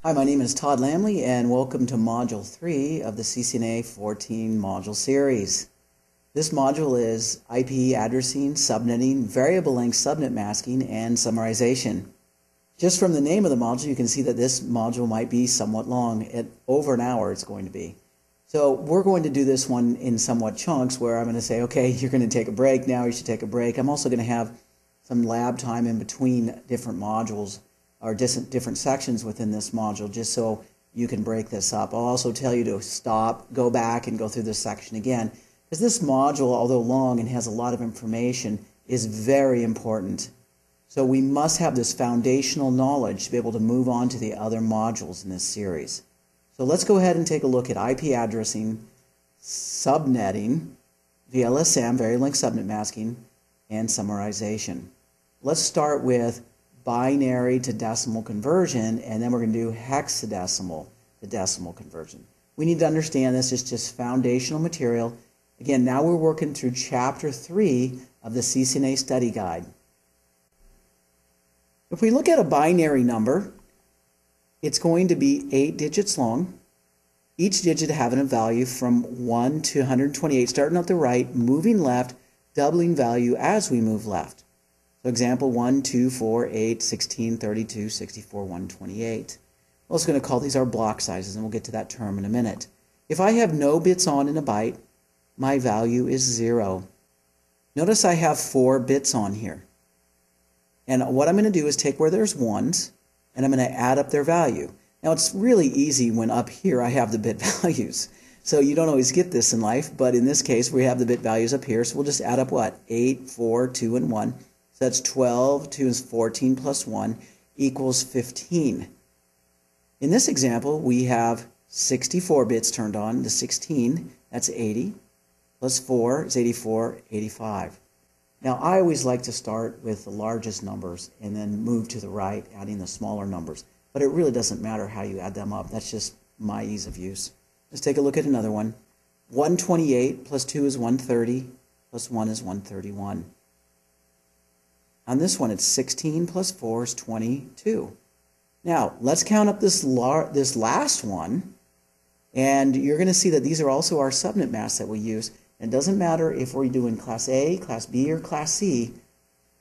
Hi, my name is Todd Lamley, and welcome to Module 3 of the CCNA 14 module series. This module is IP Addressing Subnetting, Variable Length Subnet Masking, and Summarization. Just from the name of the module, you can see that this module might be somewhat long. At over an hour it's going to be. So we're going to do this one in somewhat chunks where I'm going to say, okay, you're going to take a break now, you should take a break. I'm also going to have some lab time in between different modules or different sections within this module, just so you can break this up. I'll also tell you to stop, go back, and go through this section again, because this module, although long and has a lot of information, is very important. So we must have this foundational knowledge to be able to move on to the other modules in this series. So let's go ahead and take a look at IP addressing, subnetting, VLSM, variable length subnet masking, and summarization. Let's start with binary to decimal conversion, and then we're going to do hexadecimal to decimal conversion. We need to understand this is just foundational material. Again, now we're working through Chapter 3 of the CCNA Study Guide. If we look at a binary number, it's going to be 8 digits long, each digit having a value from 1 to 128, starting at the right, moving left, doubling value as we move left. So example 1, 2, 4, 8, 16, 32, 64, 128. We're also going to call these our block sizes, and we'll get to that term in a minute. If I have no bits on in a byte, my value is 0. Notice I have 4 bits on here. And what I'm going to do is take where there's ones, and I'm going to add up their value. Now it's really easy when up here I have the bit values. So you don't always get this in life, but in this case we have the bit values up here, so we'll just add up what? 8, 4, 2, and 1. So that's 12, 2 is 14 plus 1 equals 15. In this example, we have 64 bits turned on. The 16, that's 80, plus 4 is 84, 85. Now, I always like to start with the largest numbers and then move to the right, adding the smaller numbers. But it really doesn't matter how you add them up. That's just my ease of use. Let's take a look at another one. 128 plus 2 is 130, plus 1 is 131. On this one, it's 16 plus 4 is 22. Now, let's count up this last one, and you're going to see that these are also our subnet masks that we use. And it doesn't matter if we're doing Class A, Class B, or Class C,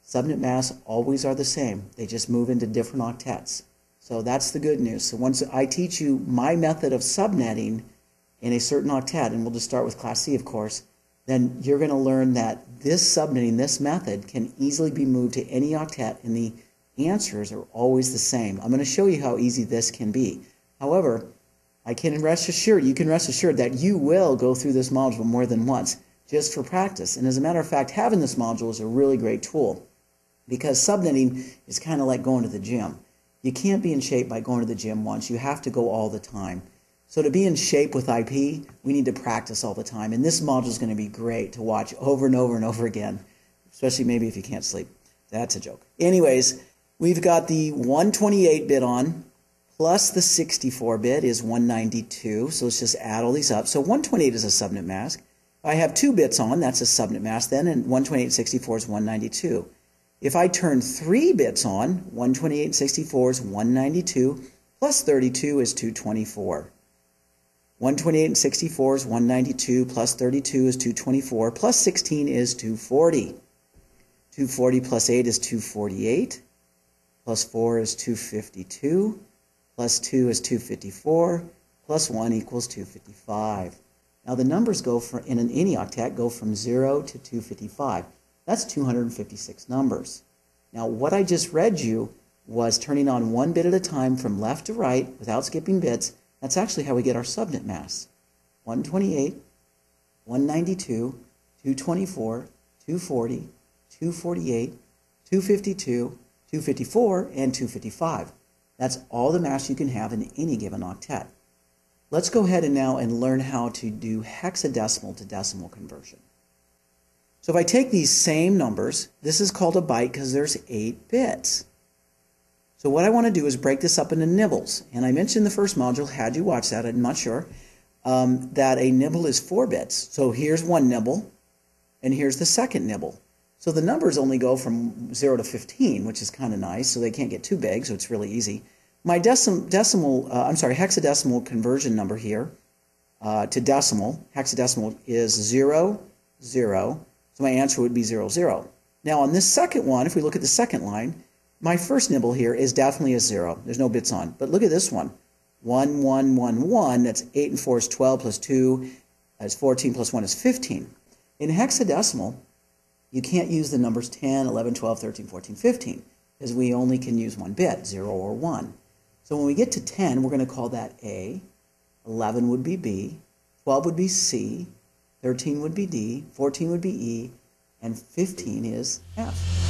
subnet masks always are the same. They just move into different octets. So that's the good news. So once I teach you my method of subnetting in a certain octet, and we'll just start with Class C, of course, then you're going to learn that this subnetting, this method, can easily be moved to any octet, and the answers are always the same. I'm going to show you how easy this can be. However, you can rest assured that you will go through this module more than once, just for practice. And as a matter of fact, having this module is a really great tool, because subnetting is kind of like going to the gym. You can't be in shape by going to the gym once. You have to go all the time. So to be in shape with IP, we need to practice all the time. And this module is going to be great to watch over and over and over again, especially maybe if you can't sleep. That's a joke. Anyways, we've got the 128-bit on, plus the 64-bit is 192. So let's just add all these up. So 128 is a subnet mask. If I have 2 bits on, that's a subnet mask then, and 128 64 is 192. If I turn 3 bits on, 128 64 is 192, plus 32 is 224. 128 and 64 is 192, plus 32 is 224, plus 16 is 240. 240 plus 8 is 248, plus 4 is 252, plus 2 is 254, plus 1 equals 255. Now the numbers go from, in any octet, go from 0 to 255. That's 256 numbers. Now what I just read you was turning on 1 bit at a time from left to right without skipping bits. That's actually how we get our subnet masks. 128, 192, 224, 240, 248, 252, 254, and 255. That's all the masks you can have in any given octet. Let's go ahead and now learn how to do hexadecimal to decimal conversion. So if I take these same numbers, this is called a byte because there's 8 bits. So what I want to do is break this up into nibbles. And I mentioned in the first module, had you watched that, I'm not sure, that a nibble is 4 bits. So here's one nibble, and here's the second nibble. So the numbers only go from 0 to 15, which is kind of nice, so they can't get too big, so it's really easy. my hexadecimal conversion number here to decimal, hexadecimal is 0, 0. So my answer would be 0, 0. Now on this second one, if we look at the second line, my first nibble here is definitely a 0. There's no bits on. But look at this one. 1, 1, 1, 1. That's 8 and 4 is 12 plus 2 is 14 plus 1 is 15. In hexadecimal, you can't use the numbers 10, 11, 12, 13, 14, 15 because we only can use one bit, 0 or 1. So when we get to 10, we're going to call that A, 11 would be B, 12 would be C, 13 would be D, 14 would be E, and 15 is F.